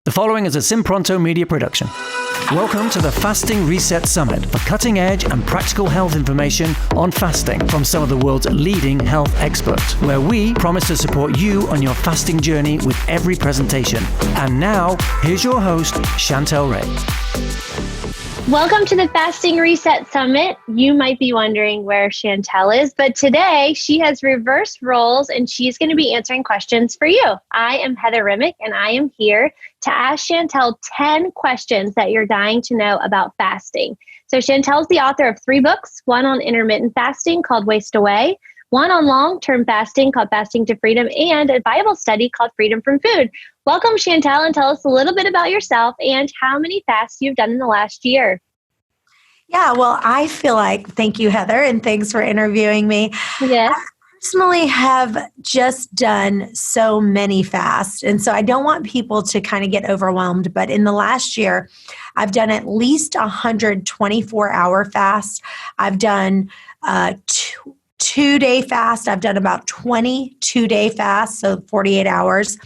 The following is a Simpronto media production. Welcome to the Fasting Reset Summit for cutting edge and practical health information on fasting from some of the world's leading health experts, where we promise to support you on your fasting journey with every presentation. And now, here's your host, Chantel Ray. Welcome to the Fasting Reset Summit. You might be wondering where Chantel is, but today she has reversed roles and she's going to be answering questions for you. I am Heather Remick and I am here to ask Chantel 10 questions that you're dying to know about fasting. So Chantel is the author of 3 books, one on intermittent fasting called Waste Away, one on long-term fasting called Fasting to Freedom, and a Bible study called Freedom from Food. Welcome, Chantel, and tell us a little bit about yourself and how many fasts you've done in the last year. Yeah, well, I feel like, thank you, Heather, and thanks for interviewing me. Yes. I personally have just done so many fasts, and so I don't want people to kind of get overwhelmed, but in the last year, I've done at least 124-hour fast. I've done two-day fast. I've done about 20 two-day fasts, so 48 hours.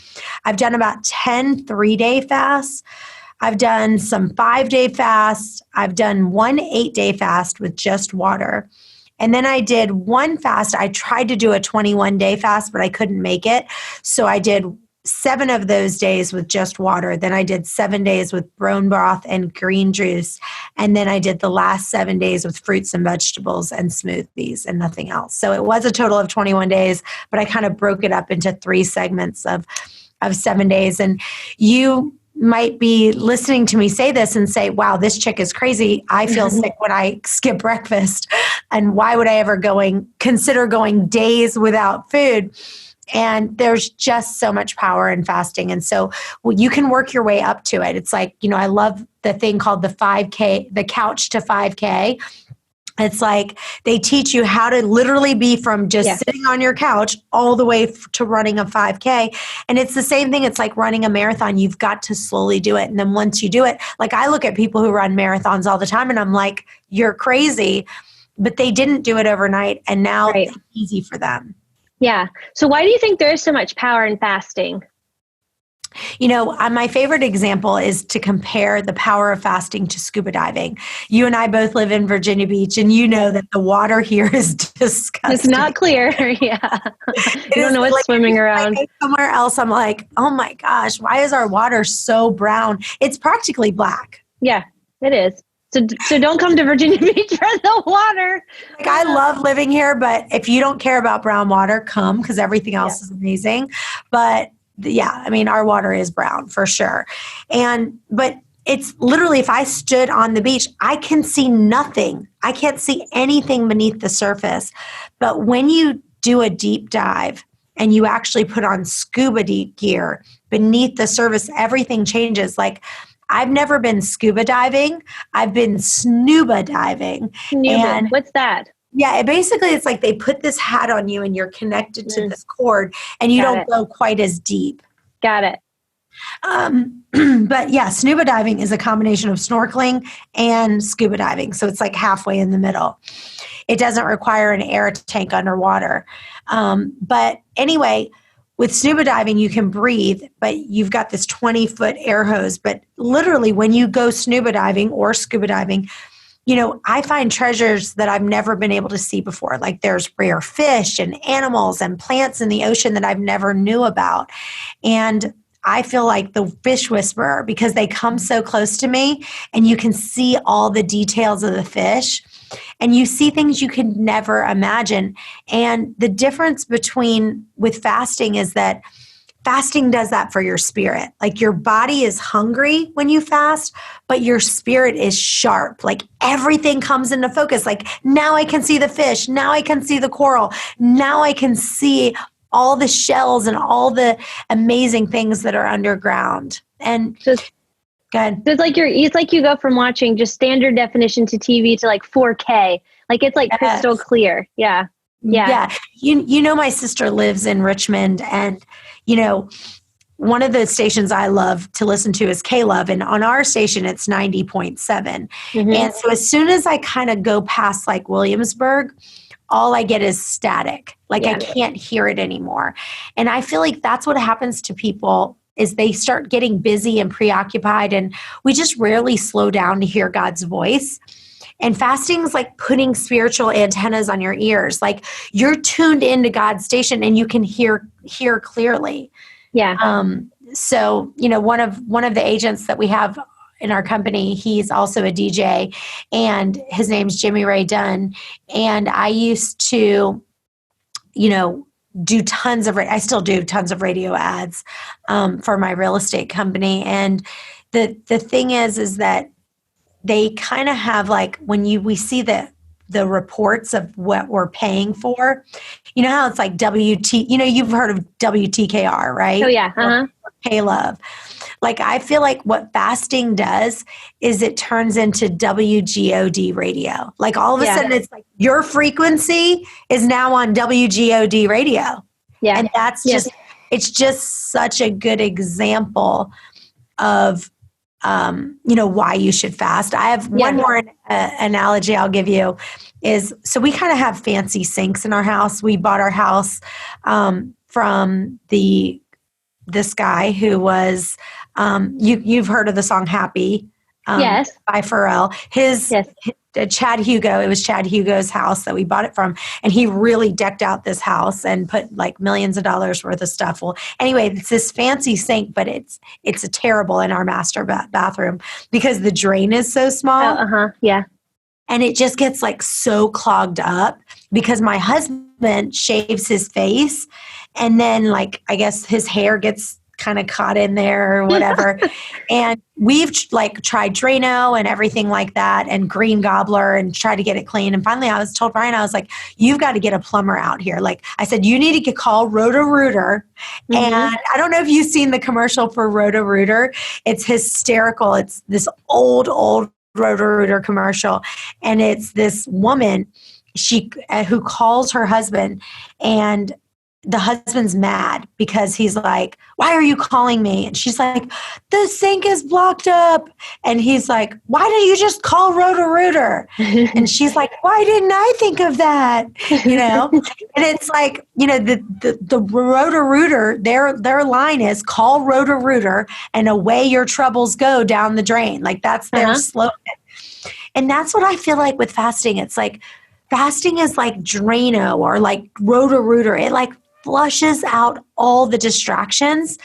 I've done about 10 3-day fasts. I've done some 5-day fasts. I've done one 8-day fast with just water. And then I did one fast. I tried to do a 21-day fast, but I couldn't make it. So I did 7 of those days with just water. Then I did 7 days with bone broth and green juice. And then I did the last 7 days with fruits and vegetables and smoothies and nothing else. So it was a total of 21 days, but I kind of broke it up into 3 segments of 7 days. And you might be listening to me say this and say, wow, this chick is crazy. I feel sick when I skip breakfast. And why would I ever consider going days without food? And there's just so much power in fasting. And so you can work your way up to it. It's like, I love the thing called the 5K, the couch to 5K. It's like they teach you how to literally be from just sitting on your couch all the way to running a 5K. And it's the same thing. It's like running a marathon. You've got to slowly do it. And then once you do it, like I look at people who run marathons all the time and I'm like, you're crazy. But they didn't do it overnight. And now it's easy for them. Yeah. So why do you think there is so much power in fasting? My favorite example is to compare the power of fasting to scuba diving. You and I both live in Virginia Beach, and you know that the water here is disgusting. It's not clear. Yeah. You don't know what's like swimming around. Somewhere else, I'm like, oh my gosh, why is our water so brown? It's practically black. Yeah, it is. So don't come to Virginia Beach for the water. Like I love living here, but if you don't care about brown water, come because everything else is amazing. But yeah, our water is brown for sure. But it's literally, if I stood on the beach, I can see nothing. I can't see anything beneath the surface. But when you do a deep dive and you actually put on scuba gear beneath the surface, everything changes. Like I've never been scuba diving. I've been snuba diving. And what's that? Yeah, it's like they put this hat on you and you're connected to this cord and you don't go quite as deep. Got it. But yeah, snuba diving is a combination of snorkeling and scuba diving. So it's like halfway in the middle. It doesn't require an air tank underwater. But anyway, with scuba diving, you can breathe, but you've got this 20-foot air hose. But literally when you go snuba diving or scuba diving, I find treasures that I've never been able to see before. Like there's rare fish and animals and plants in the ocean that I've never knew about. And I feel like the fish whisperer because they come so close to me and you can see all the details of the fish and you see things you could never imagine. And the difference with fasting is that fasting does that for your spirit. Like your body is hungry when you fast, but your spirit is sharp. Like everything comes into focus. Like now I can see the fish. Now I can see the coral. Now I can see all the shells and all the amazing things that are underground. And just good. It's like you go from watching just standard definition to TV to like 4K. Like it's like crystal clear. Yeah. Yeah. Yeah. My sister lives in Richmond and one of the stations I love to listen to is K-Love. And on our station, it's 90.7. Mm-hmm. And so as soon as I kind of go past like Williamsburg, all I get is static. Like I can't hear it anymore. And I feel like that's what happens to people is they start getting busy and preoccupied, and we just rarely slow down to hear God's voice. And fasting is like putting spiritual antennas on your ears. Like you're tuned into God's station and you can hear clearly. Yeah. So, one of the agents that we have in our company, he's also a DJ, and his name's Jimmy Ray Dunn. And I used to, I still do tons of radio ads for my real estate company. And the thing is that they kind of have like, when we see the reports of what we're paying for, you know how it's like you've heard of WTKR, right? Oh yeah. Uh-huh. Pay love. Like, I feel like what fasting does is it turns into WGOD radio. Like all of a sudden it's like your frequency is now on WGOD radio. Yeah. And that's it's just such a good example of, why you should fast. I have one more analogy I'll give you is, so we kind of have fancy sinks in our house. We bought our house from this guy who was, you've heard of the song Happy yes. by Pharrell. Chad Hugo, it was Chad Hugo's house that we bought it from. And he really decked out this house and put like millions of dollars worth of stuff. Well, anyway, it's this fancy sink, but it's a terrible in our master bathroom because the drain is so small. Yeah. And it just gets like so clogged up because my husband shaves his face and then like, I guess his hair gets kind of caught in there or whatever. And we've like tried Drano and everything like that and Green Gobbler and tried to get it clean. And finally I told Brian, I was like, you've got to get a plumber out here. Like I said, you need to call Roto-Rooter. Mm-hmm. And I don't know if you've seen the commercial for Roto-Rooter. It's hysterical. It's this old Roto-Rooter commercial. And it's this woman, who calls her husband, and the husband's mad because he's like, why are you calling me? And she's like, the sink is blocked up. And he's like, why don't you just call Roto-Rooter? And she's like, why didn't I think of that? And it's like, the Roto-Rooter, their line is call Roto-Rooter and away your troubles go down the drain. Like that's their slogan. And that's what I feel like with fasting. It's like fasting is like Drano or like Roto-Rooter. It like flushes out all the distractions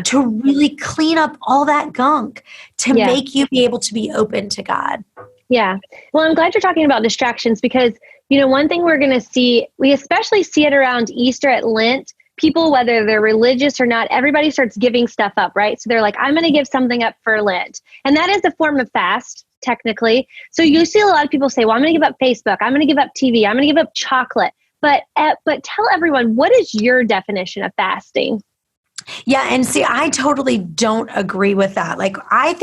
to really clean up all that gunk to make you be able to be open to God. Yeah. Well, I'm glad you're talking about distractions because, one thing we're going to see, we especially see it around Easter at Lent, people, whether they're religious or not, everybody starts giving stuff up, right? So they're like, I'm going to give something up for Lent. And that is a form of fast, technically. So you see a lot of people say, well, I'm going to give up Facebook. I'm going to give up TV. I'm going to give up chocolate. But tell everyone, what is your definition of fasting? Yeah. And see, I totally don't agree with that. Like, I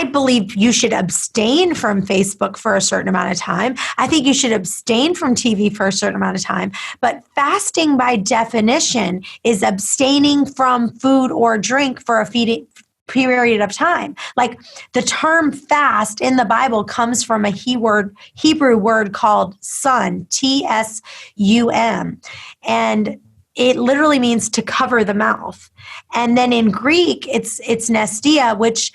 believe you should abstain from Facebook for a certain amount of time. I think you should abstain from TV for a certain amount of time. But fasting by definition is abstaining from food or drink for a period of time. Like the term fast in the Bible comes from a Hebrew word called sun, T-S-U-M. And it literally means to cover the mouth. And then in Greek, it's nestia, which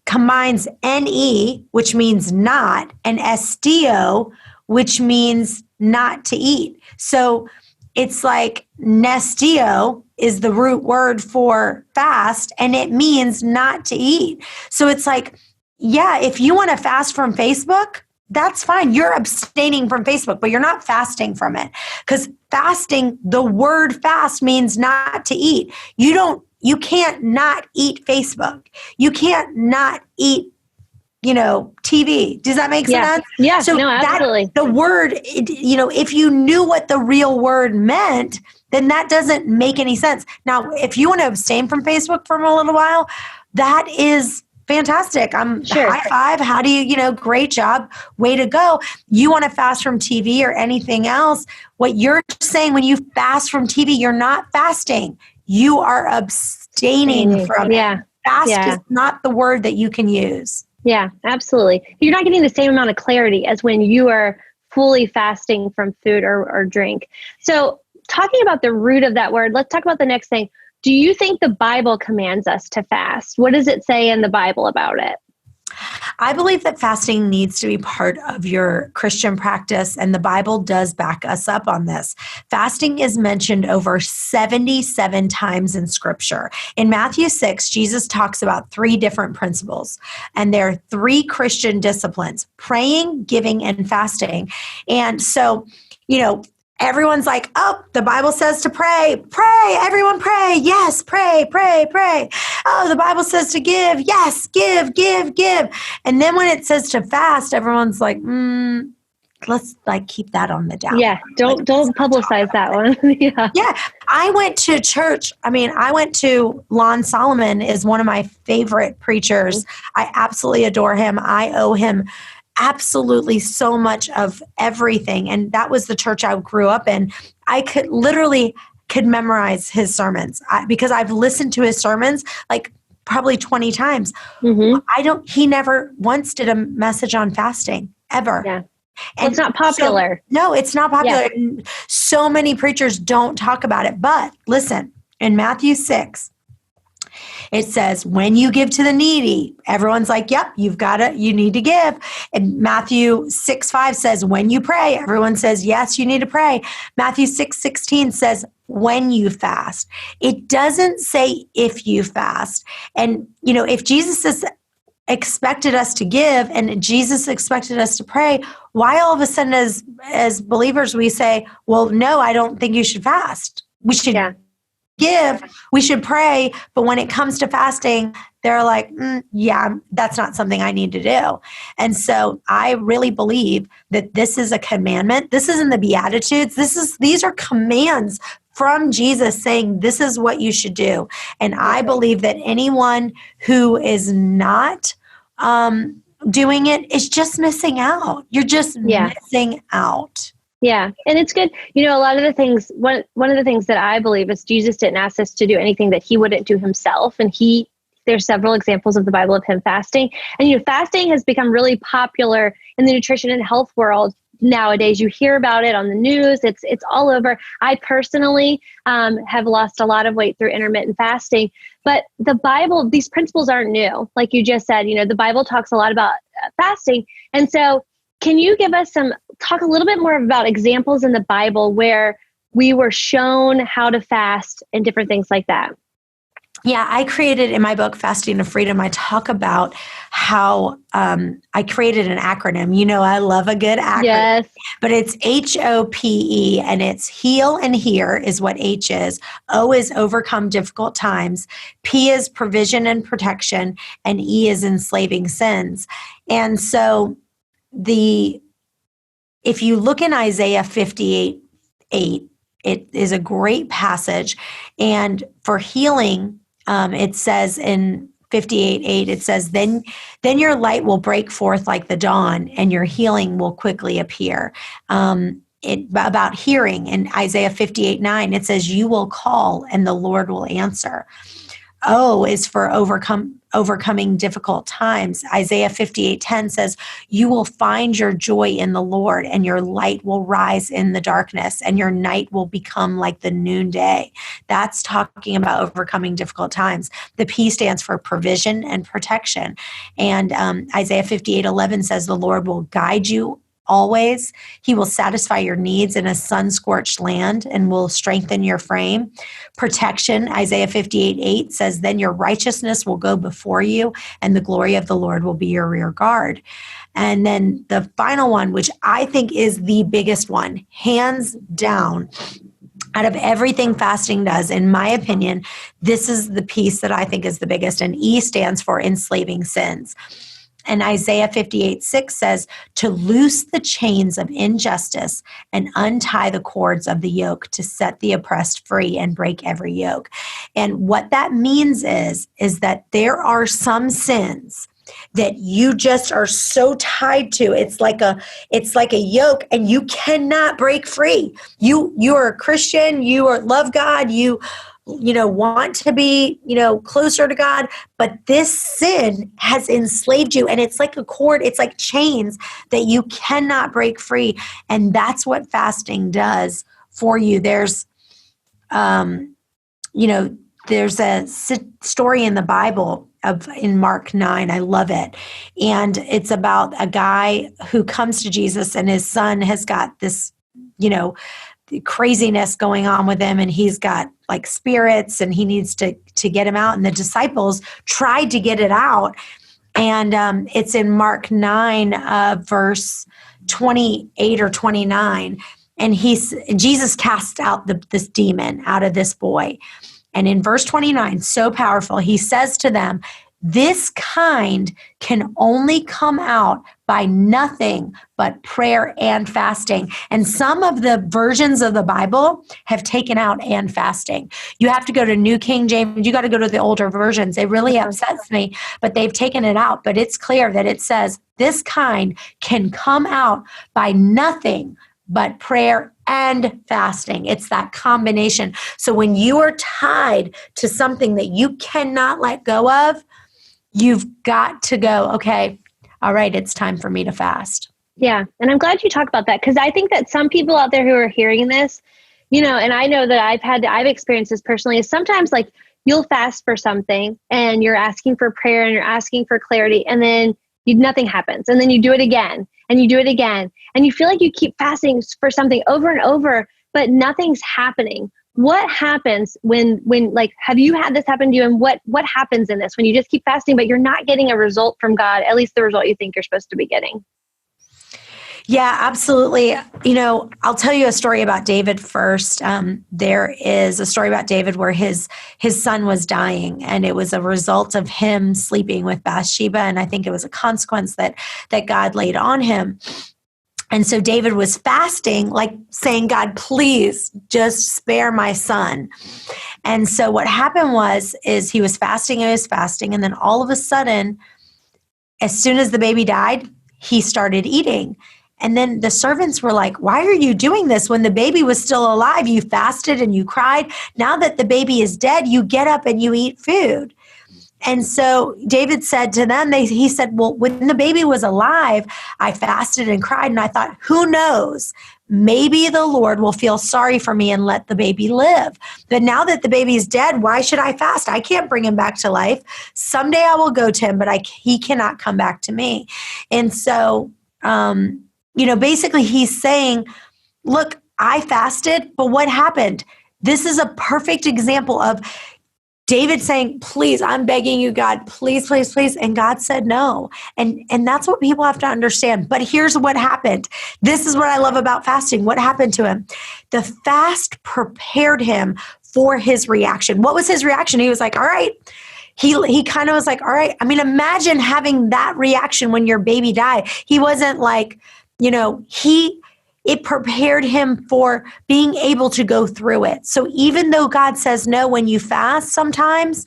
combines N-E, which means not, and estio, which means not to eat. So it's like nestio is the root word for fast, and it means not to eat. So it's like, if you want to fast from Facebook, that's fine. You're abstaining from Facebook, but you're not fasting from it. Because fasting, the word fast means not to eat. You can't not eat Facebook. You can't not eat, TV. Does that make sense? Yeah. So no, absolutely. The word, if you knew what the real word meant, then that doesn't make any sense. Now, if you want to abstain from Facebook for a little while, that is fantastic. I'm sure. High five. How do you, great job. Way to go. You want to fast from TV or anything else. What you're saying when you fast from TV, you're not fasting. You are abstaining from it. Fast is not the word that you can use. Yeah, absolutely. You're not getting the same amount of clarity as when you are fully fasting from food or drink. So talking about the root of that word, let's talk about the next thing. do you think the Bible commands us to fast? What does it say in the Bible about it? I believe that fasting needs to be part of your Christian practice, and the Bible does back us up on this. Fasting is mentioned over 77 times in Scripture. In Matthew 6, Jesus talks about 3 different principles, and there are 3 Christian disciplines: praying, giving, and fasting. And so, everyone's like, oh, the Bible says to pray. Pray, everyone pray. Yes, pray, pray, pray. Oh, the Bible says to give. Yes, give, give, give. And then when it says to fast, everyone's like, let's keep that on the down. Yeah, don't publicize that one. Yeah. Yeah, I went to church. I went to Lon Solomon, is one of my favorite preachers. I absolutely adore him. I owe him absolutely so much of everything. And that was the church I grew up in. I could memorize his sermons because I've listened to his sermons probably 20 times. Mm-hmm. He never once did a message on fasting ever. Yeah. And it's not popular. No, it's not popular. Yeah. So many preachers don't talk about it. But listen, in Matthew 6, it says, when you give to the needy, everyone's like, yep, you need to give. And Matthew 6:5 says, when you pray, everyone says, yes, you need to pray. Matthew 6:16 says, when you fast. It doesn't say if you fast. And, if Jesus expected us to give and Jesus expected us to pray, why all of a sudden as believers we say, well, no, I don't think you should fast. We should give, we should pray, but when it comes to fasting, they're like, that's not something I need to do. And so I really believe that this is a commandment. This isn't the Beatitudes. These are commands from Jesus saying this is what you should do. And I believe that anyone who is not doing it is just missing out. You're just missing out. Yeah. And it's good. A lot of the things, one of the things that I believe is Jesus didn't ask us to do anything that he wouldn't do himself. And there's several examples of the Bible of him fasting. And, fasting has become really popular in the nutrition and health world nowadays. You hear about it on the news. It's all over. I personally have lost a lot of weight through intermittent fasting, but the Bible, these principles aren't new. Like you just said, the Bible talks a lot about fasting. And so can you give us talk a little bit more about examples in the Bible where we were shown how to fast and different things like that? Yeah, I created in my book, Fasting to Freedom, I talk about how I created an acronym. I love a good acronym. Yes. But it's HOPE, and it's heal and hear is what H is. O is overcome difficult times. P is provision and protection. And E is enslaving sins. And so if you look in Isaiah 58:8, it is a great passage. And for healing, it says in 58:8, it says, then your light will break forth like the dawn, and your healing will quickly appear. About hearing, in Isaiah 58:9, it says, you will call and the Lord will answer. O is for overcoming difficult times. Isaiah 58:10 says, you will find your joy in the Lord, and your light will rise in the darkness, and your night will become like the noonday. That's talking about overcoming difficult times. The P stands for provision and protection. And Isaiah 58:11 says, the Lord will guide you always. He will satisfy your needs in a sun-scorched land and will strengthen your frame. Protection, Isaiah 58:8 says, then your righteousness will go before you, and the glory of the Lord will be your rear guard. And then the final one, which I think is the biggest one, hands down, out of everything fasting does, in my opinion, this is the piece that I think is the biggest, and E stands for enslaving sins. And Isaiah 58:6 says, to loose the chains of injustice and untie the cords of the yoke, to set the oppressed free and break every yoke. And what that means is that there are some sins that you just are so tied to. It's like a yoke, and you cannot break free. You are a Christian, love God, you want to be, closer to God, but this sin has enslaved you, and it's like a cord, it's like chains that you cannot break free. And that's what fasting does for you. There's, there's a story in the Bible in Mark 9. I love it. And it's about a guy who comes to Jesus and his son has got this, craziness going on with him, and he's got like spirits and he needs to get him out. And the disciples tried to get it out. And it's in Mark 9, verse 28 or 29. And Jesus cast out this demon out of this boy. And in verse 29, so powerful, he says to them, this kind can only come out by nothing but prayer and fasting. And some of the versions of the Bible have taken out and fasting. You have to go to New King James. You got to go to the older versions. It really upsets me, but they've taken it out. But it's clear that it says this kind can come out by nothing but prayer and fasting. It's that combination. So when you are tied to something that you cannot let go of, you've got to go, okay, all right, it's time for me to fast. Yeah. And I'm glad you talked about that, because I think that some people out there who are hearing this, and I know that I've experienced this personally, is sometimes like you'll fast for something and you're asking for prayer and you're asking for clarity, and then nothing happens. And then you do it again and you do it again. And you feel like you keep fasting for something over and over, but nothing's happening. What happens when like, have you had this happen to you? And what happens in this when you just keep fasting, but you're not getting a result from God, at least the result you think you're supposed to be getting? Yeah, absolutely. I'll tell you a story about David first. There is a story about David where his son was dying, and it was a result of him sleeping with Bathsheba. And I think it was a consequence that God laid on him. And so David was fasting, like saying, God, please just spare my son. And so what happened is he was fasting. And then all of a sudden, as soon as the baby died, he started eating. And then the servants were like, why are you doing this when the baby was still alive? You fasted and you cried. Now that the baby is dead, you get up and you eat food. And so David said to them, he said, well, when the baby was alive, I fasted and cried. And I thought, who knows? Maybe the Lord will feel sorry for me and let the baby live. But now that the baby is dead, why should I fast? I can't bring him back to life. Someday I will go to him, but he cannot come back to me. And so, basically he's saying, look, I fasted, but what happened? This is a perfect example of David saying, please, I'm begging you, God, please, please, please. And God said no. And that's what people have to understand. But here's what happened. This is what I love about fasting. What happened to him? The fast prepared him for his reaction. What was his reaction? He was like, all right. He kind of was like, all right. I mean, imagine having that reaction when your baby died. He wasn't like, it prepared him for being able to go through it. So even though God says no when you fast, sometimes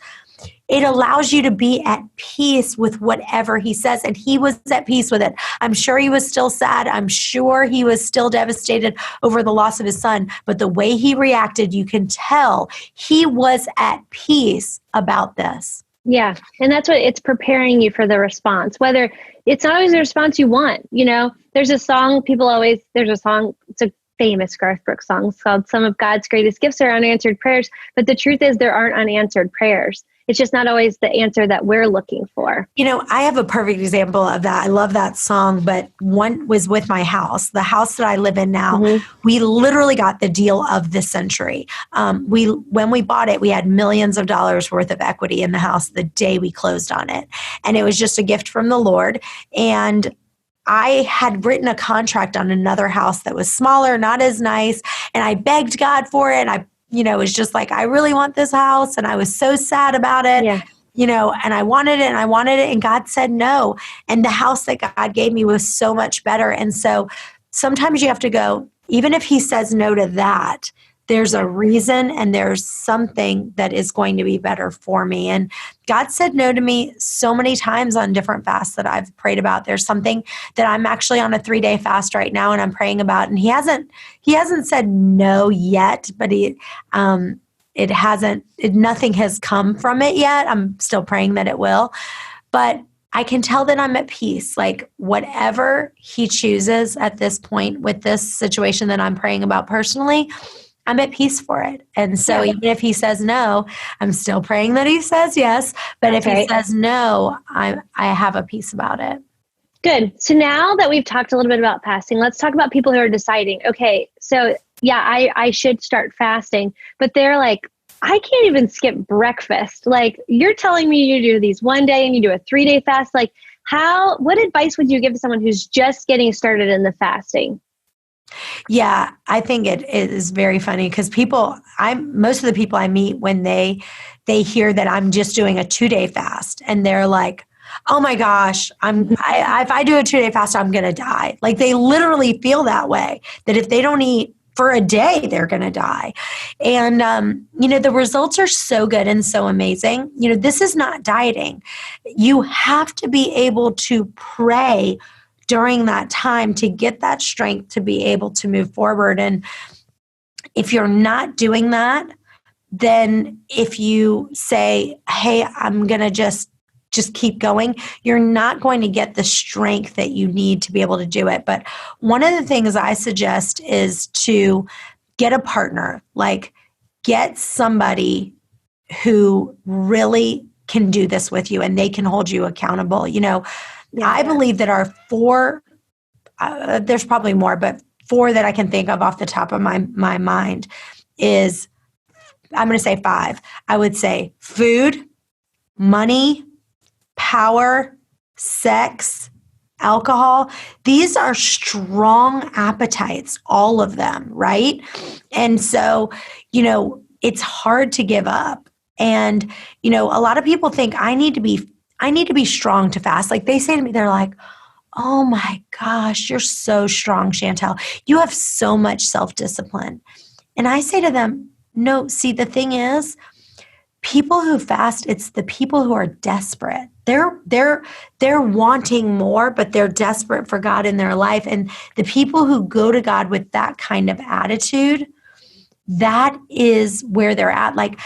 it allows you to be at peace with whatever he says. And he was at peace with it. I'm sure he was still sad. I'm sure he was still devastated over the loss of his son. But the way he reacted, you can tell he was at peace about this. Yeah. And that's what it's preparing you for the response, whether it's not always the response you want. There's a song, it's a famous Garth Brooks song. It's called Some of God's Greatest Gifts Are Unanswered Prayers. But the truth is there aren't unanswered prayers. It's just not always the answer that we're looking for. I have a perfect example of that. I love that song, but one was with my house. The house that I live in now, we literally got the deal of the century. When we bought it, we had millions of dollars worth of equity in the house the day we closed on it. And it was just a gift from the Lord. And I had written a contract on another house that was smaller, not as nice. And I begged God for it. And it was just like, I really want this house. And I was so sad about it, and I wanted it and I wanted it. And God said no. And the house that God gave me was so much better. And so sometimes you have to go, even if he says no to that, there's a reason and there's something that is going to be better for me. And God said no to me so many times on different fasts that I've prayed about. There's something that I'm actually on a 3-day fast right now and I'm praying about. And he hasn't said no yet, but nothing has come from it yet. I'm still praying that it will, but I can tell that I'm at peace. Like whatever he chooses at this point with this situation that I'm praying about personally, I'm at peace for it. And so even if he says no, I'm still praying that he says yes. But if he says no, I have a peace about it. Good. So now that we've talked a little bit about fasting, let's talk about people who are deciding, okay, so yeah, I should start fasting, but they're like, I can't even skip breakfast. Like, you're telling me you do these one day and you do a 3-day fast. Like, what advice would you give to someone who's just getting started in the fasting? Yeah, I think it is very funny because most of the people I meet, when they hear that I'm just doing a 2-day fast, and they're like, oh my gosh, if I do a 2-day fast, I'm going to die. Like, they literally feel that way, that if they don't eat for a day, they're going to die. And, the results are so good and so amazing. This is not dieting. You have to be able to pray during that time to get that strength to be able to move forward. And if you're not doing that, then if you say, hey, I'm going to just keep going, you're not going to get the strength that you need to be able to do it. But one of the things I suggest is to get a partner, like get somebody who really can do this with you and they can hold you accountable. I believe that our 4, there's probably more, but 4 that I can think of off the top of my mind is, I'm going to say 5. I would say food, money, power, sex, alcohol. These are strong appetites, all of them, right? And so, it's hard to give up. And, a lot of people think I need to be strong to fast. Like, they say to me, they're like, oh my gosh, you're so strong, Chantel. You have so much self-discipline. And I say to them, no, see, the thing is, people who fast, it's the people who are desperate. They're wanting more, but they're desperate for God in their life. And the people who go to God with that kind of attitude, that is where they're at. Like,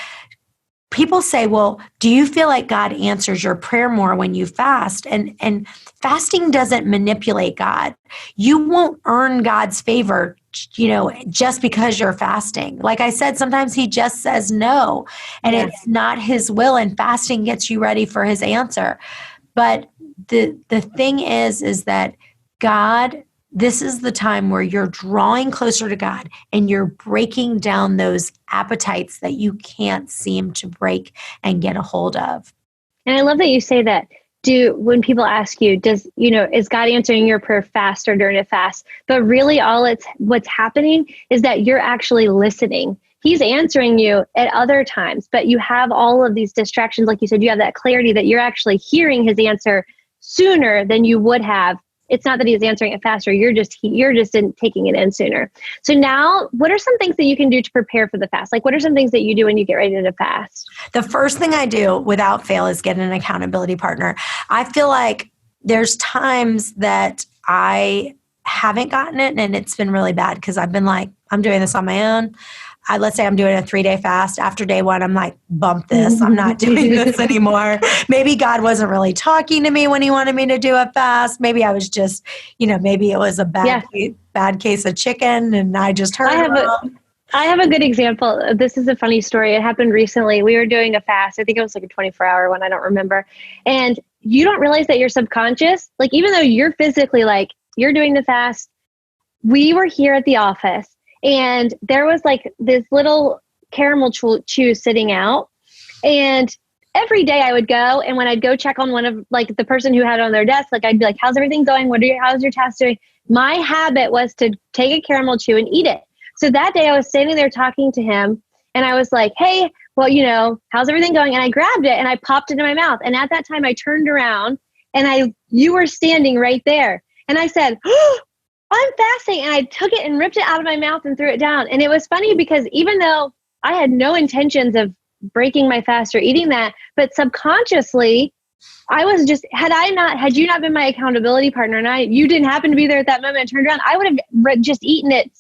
people say, well, do you feel like God answers your prayer more when you fast? And fasting doesn't manipulate God. You won't earn God's favor, just because you're fasting. Like I said, sometimes he just says no, and it's not his will, and fasting gets you ready for his answer. But the thing is that God, this is the time where you're drawing closer to God and you're breaking down those appetites that you can't seem to break and get a hold of. And I love that you say that. When people ask you, is God answering your prayer fast or during a fast? But really what's happening is that you're actually listening. He's answering you at other times, but you have all of these distractions. Like you said, you have that clarity that you're actually hearing his answer sooner than you would have. It's not that he's answering it faster. You're just taking it in sooner. So now, what are some things that you can do to prepare for the fast? Like, what are some things that you do when you get ready to fast? The first thing I do without fail is get an accountability partner. I feel like there's times that I haven't gotten it and it's been really bad because I've been like, I'm doing this on my own. Let's say I'm doing a 3-day fast. After day 1, I'm like, bump this. I'm not doing this anymore. Maybe God wasn't really talking to me when he wanted me to do a fast. Maybe I was just, maybe it was a bad case of chicken and I just heard I have a good example. This is a funny story. It happened recently. We were doing a fast. I think it was like a 24-hour one. I don't remember. And you don't realize that you're subconscious. Like, even though you're physically like, you're doing the fast, we were here at the office. And there was like this little caramel chew sitting out. And every day I would go, and when I'd go check on one of like the person who had it on their desk, like I'd be like, how's everything going? How's your task doing? My habit was to take a caramel chew and eat it. So that day I was standing there talking to him and I was like, hey, well, how's everything going? And I grabbed it and I popped it in my mouth. And at that time I turned around and you were standing right there. And I said, oh, I'm fasting. And I took it and ripped it out of my mouth and threw it down. And it was funny because even though I had no intentions of breaking my fast or eating that, but subconsciously I was just, had you not been my accountability partner and you didn't happen to be there at that moment and turned around, I would have just eaten it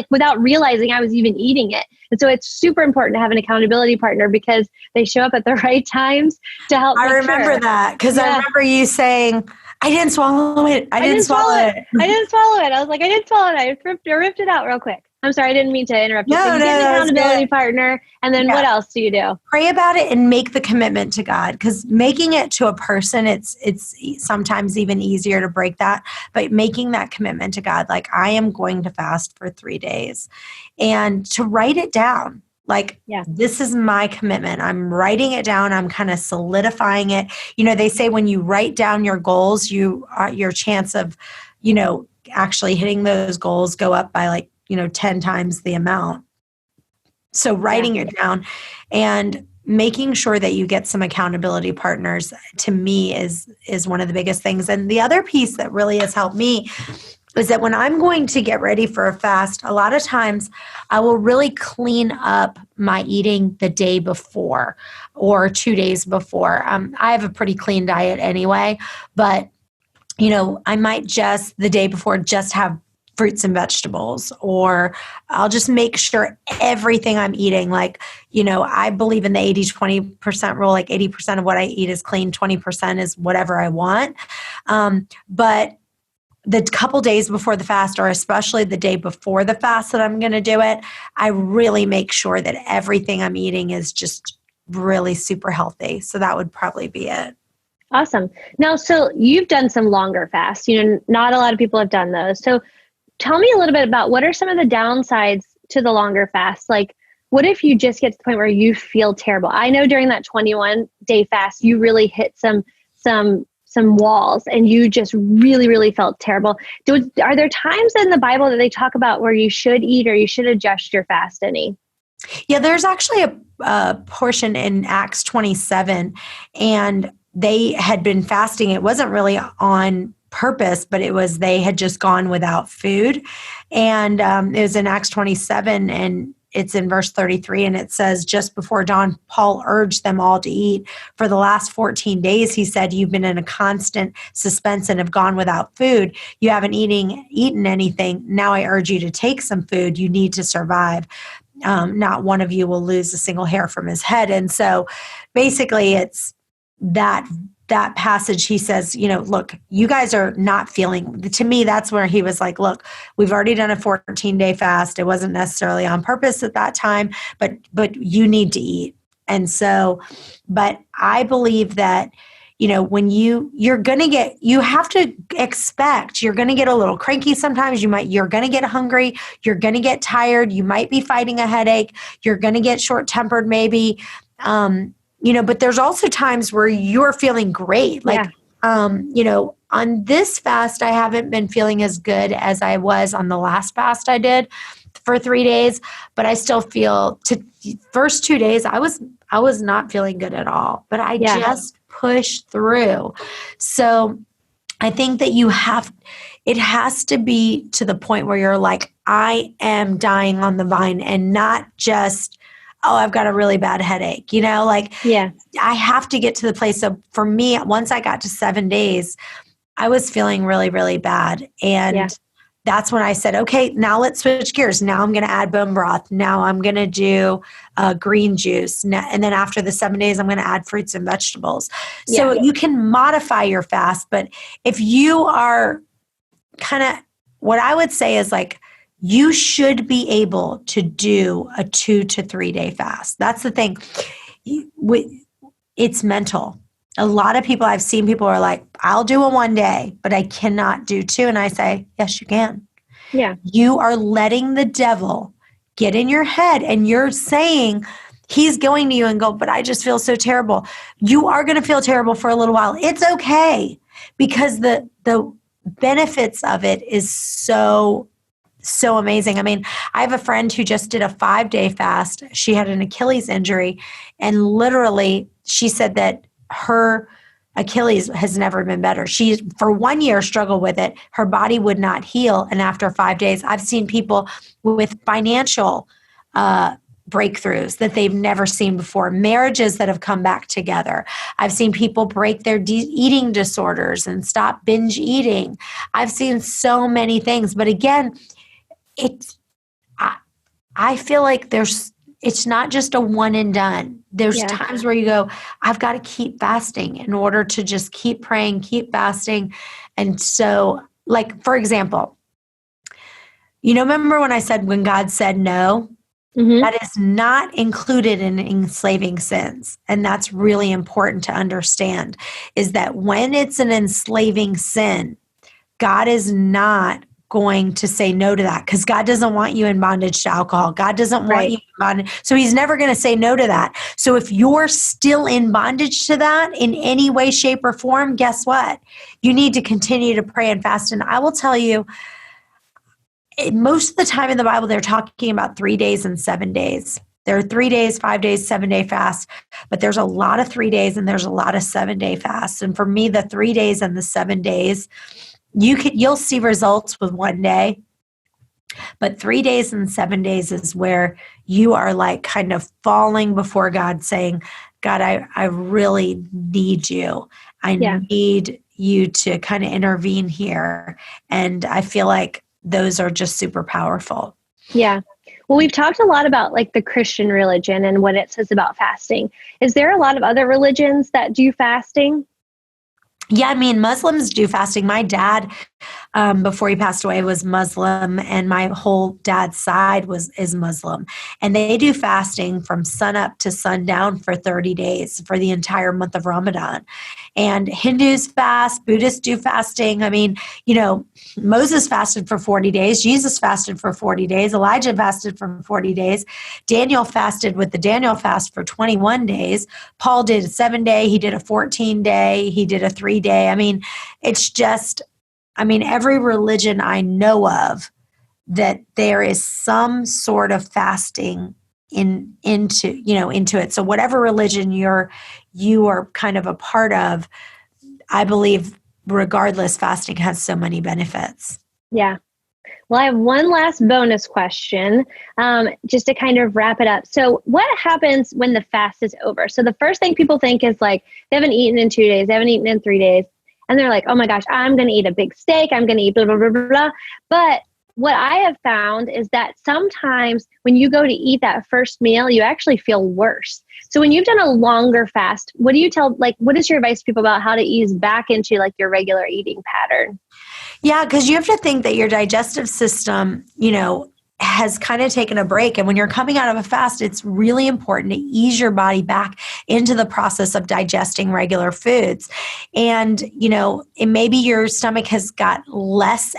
without realizing I was even eating it. And so it's super important to have an accountability partner because they show up at the right times to help. I remember that because I remember you saying, I didn't swallow it. I didn't swallow it. I didn't swallow it. I was like, I didn't swallow it. I ripped it out real quick. I'm sorry, I didn't mean to interrupt you. No, So you no, get an that's accountability good. partner, and then what else do you do? Pray about it and make the commitment to God, because making it to a person, it's sometimes even easier to break that, but making that commitment to God, like I am going to fast for 3 days, and to write it down. Like, this is my commitment. I'm writing it down. I'm kind of solidifying it. You know, they say when you write down your goals, your chance of, actually hitting those goals go up by 10 times the amount. So writing it down and making sure that you get some accountability partners, to me, is one of the biggest things. And the other piece that really has helped me is that when I'm going to get ready for a fast, a lot of times I will really clean up my eating the day before or 2 days before. I have a pretty clean diet anyway, but I might just the day before just have fruits and vegetables, or I'll just make sure everything I'm eating, I believe in the 80-20% rule, like 80% of what I eat is clean, 20% is whatever I want. But the couple days before the fast, or especially the day before the fast that I'm going to do it, I really make sure that everything I'm eating is just really super healthy. So that would probably be it. Awesome. Now, so you've done some longer fasts. Not a lot of people have done those. So tell me a little bit about what are some of the downsides to the longer fast? Like, what if you just get to the point where you feel terrible? I know during that 21-day fast, you really hit some walls and you just really, really felt terrible. Are there times in the Bible that they talk about where you should eat or you should adjust your fast any? Yeah, there's actually a portion in Acts 27, and they had been fasting. It wasn't really on purpose, but it was they had just gone without food. And it was in Acts 27, and it's in verse 33, and it says, just before dawn, Paul urged them all to eat. For the last 14 days, he said, you've been in a constant suspense and have gone without food. You haven't eaten anything. Now I urge you to take some food. You need to survive. Not one of you will lose a single hair from his head. And so basically it's that passage. He says, look, you guys are not feeling, to me, that's where he was like, look, we've already done a 14-day fast. It wasn't necessarily on purpose at that time, but you need to eat. And so, but I believe that, when you have to expect, you're going to get a little cranky sometimes. You're going to get hungry. You're going to get tired. You might be fighting a headache. You're going to get short-tempered maybe. But there's also times where you're feeling great. On this fast, I haven't been feeling as good as I was on the last fast I did for 3 days, but I still feel first 2 days, I was not feeling good at all, but I just pushed through. So I think that it has to be to the point where you're like, I am dying on the vine, and not just, oh, I've got a really bad headache, I have to get to the place of, for me, once I got to 7 days, I was feeling really, really bad. And that's when I said, okay, now let's switch gears. Now I'm going to add bone broth. Now I'm going to do green juice. And then after the 7 days, I'm going to add fruits and vegetables. So you can modify your fast. But if you are what I would say is you should be able to do a 2 to 3 day fast. That's the thing. It's mental. A lot of people, I've seen people are like, I'll do a 1 day, but I cannot do 2. And I say, yes, you can. Yeah. You are letting the devil get in your head, and you're saying, he's going to you and go, but I just feel so terrible. You are going to feel terrible for a little while. It's okay, because the benefits of it is so amazing. I mean, I have a friend who just did a 5-day fast. She had an Achilles injury, and literally she said that her Achilles has never been better. She, for 1 year, struggled with it. Her body would not heal. And after 5 days, I've seen people with financial breakthroughs that they've never seen before, marriages that have come back together. I've seen people break their eating disorders and stop binge eating. I've seen so many things. But again, I feel like it's not just a one and done. There's times where you go, I've got to keep fasting in order to just keep praying, keep fasting. And so, for example, Remember when I said when God said no? Mm-hmm. That is not included in enslaving sins. And that's really important to understand, is that when it's an enslaving sin, God is not going to say no to that, because God doesn't want you in bondage to alcohol. God doesn't want Right. you in bondage. So he's never going to say no to that. So if you're still in bondage to that in any way, shape, or form, guess what? You need to continue to pray and fast. And I will tell you, most of the time in the Bible, they're talking about 3 days and 7 days. There are 3 days, 5 days, 7-day fast, but there's a lot of 3 days and there's a lot of 7-day fasts. And for me, the 3 days and the 7 days, you'll see results with 1 day, but 3 days and 7 days is where you are like kind of falling before God, saying, God, I really need you. I need you to kind of intervene here. And I feel like those are just super powerful. Yeah. Well, we've talked a lot about like the Christian religion and what it says about fasting. Is there a lot of other religions that do fasting? Yeah, I mean, Muslims do fasting. My dad, before he passed away, was Muslim, and my whole dad's side is Muslim. And they do fasting from sunup to sundown for 30 days for the entire month of Ramadan. And Hindus fast, Buddhists do fasting. I mean, Moses fasted for 40 days. Jesus fasted for 40 days. Elijah fasted for 40 days. Daniel fasted with the Daniel fast for 21 days. Paul did a 7-day. He did a 14-day. He did a 3-day. I mean, it's just, every religion I know of, that there is some sort of fasting into it. So whatever religion you are kind of a part of, I believe regardless, fasting has so many benefits. Yeah. Well, I have one last bonus question, just to kind of wrap it up. So what happens when the fast is over? So the first thing people think is like, they haven't eaten in 2 days, they haven't eaten in 3 days. And they're like, oh my gosh, I'm going to eat a big steak. I'm going to eat blah, blah, blah, blah, blah. But what I have found is that sometimes when you go to eat that first meal, you actually feel worse. So when you've done a longer fast, what is your advice to people about how to ease back into like your regular eating pattern? Yeah, because you have to think that your digestive system, has kind of taken a break. And when you're coming out of a fast, it's really important to ease your body back into the process of digesting regular foods. And, maybe your stomach has got less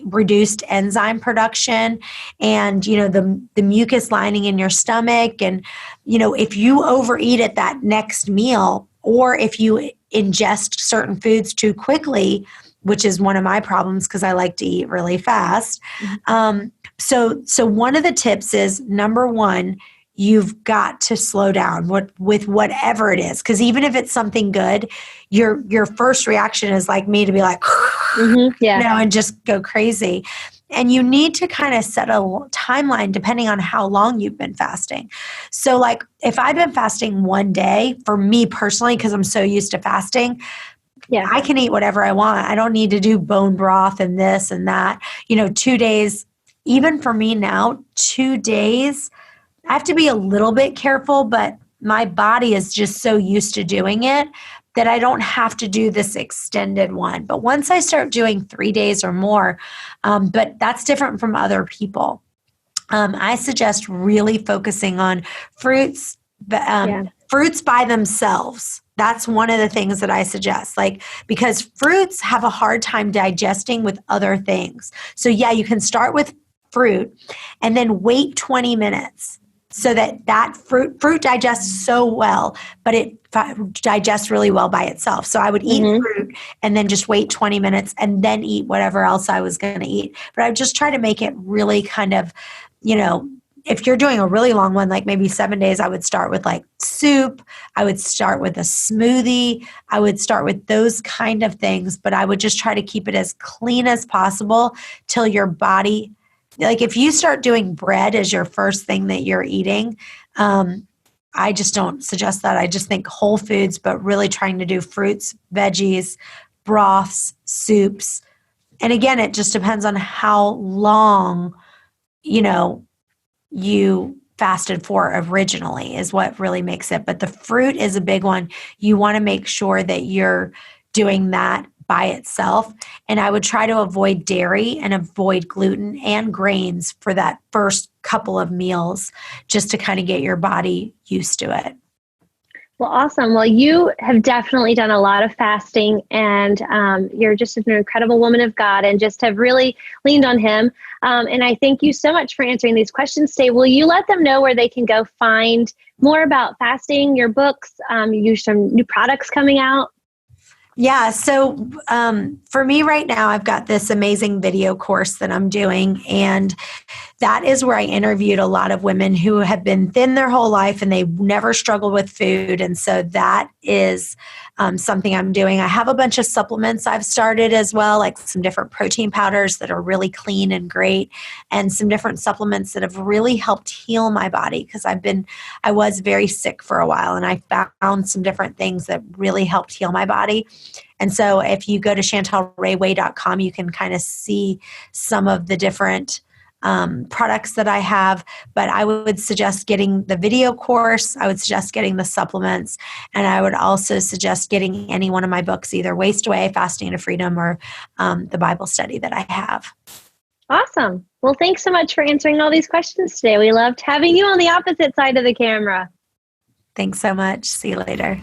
reduced enzyme production and, the mucus lining in your stomach. And, if you overeat at that next meal, or if you ingest certain foods too quickly, which is one of my problems because I like to eat really fast. So one of the tips is, number one, you've got to slow down with whatever it is. Because even if it's something good, your first reaction is like me to be like, and just go crazy. And you need to kind of set a timeline depending on how long you've been fasting. So like if I've been fasting 1 day, for me personally, because I'm so used to fasting, I can eat whatever I want. I don't need to do bone broth and this and that. 2 days, even for me now, 2 days, I have to be a little bit careful, but my body is just so used to doing it that I don't have to do this extended one. But once I start doing 3 days or more, but that's different from other people. I suggest really focusing on fruits, fruits by themselves. That's one of the things that I suggest, because fruits have a hard time digesting with other things. So you can start with fruit and then wait 20 minutes so that fruit digests so well, but it digests really well by itself. So I would eat fruit and then just wait 20 minutes and then eat whatever else I was going to eat. But I would just try to make it really kind of, if you're doing a really long one, like maybe 7 days, I would start with like soup. I would start with a smoothie. I would start with those kind of things, but I would just try to keep it as clean as possible till your body, like if you start doing bread as your first thing that you're eating, I just don't suggest that. I just think whole foods, but really trying to do fruits, veggies, broths, soups. And again, it just depends on how long, you fasted for originally is what really makes it. But the fruit is a big one. You want to make sure that you're doing that by itself. And I would try to avoid dairy and avoid gluten and grains for that first couple of meals, just to kind of get your body used to it. Well, awesome. Well, you have definitely done a lot of fasting, and you're just an incredible woman of God and just have really leaned on Him. And I thank you so much for answering these questions today. Will you let them know where they can go find more about fasting, your books, you have some new products coming out? Yeah. So for me right now, I've got this amazing video course that I'm doing. And that is where I interviewed a lot of women who have been thin their whole life and they never struggled with food. And so that is something I'm doing. I have a bunch of supplements I've started as well, like some different protein powders that are really clean and great, and some different supplements that have really helped heal my body, because I was very sick for a while, and I found some different things that really helped heal my body. And so if you go to chantelrayway.com, you can kind of see some of the different products that I have, but I would suggest getting the video course. I would suggest getting the supplements, and I would also suggest getting any one of my books, either Waste Away, Fasting to Freedom, or the Bible study that I have. Awesome. Well, thanks so much for answering all these questions today. We loved having you on the opposite side of the camera. Thanks so much. See you later.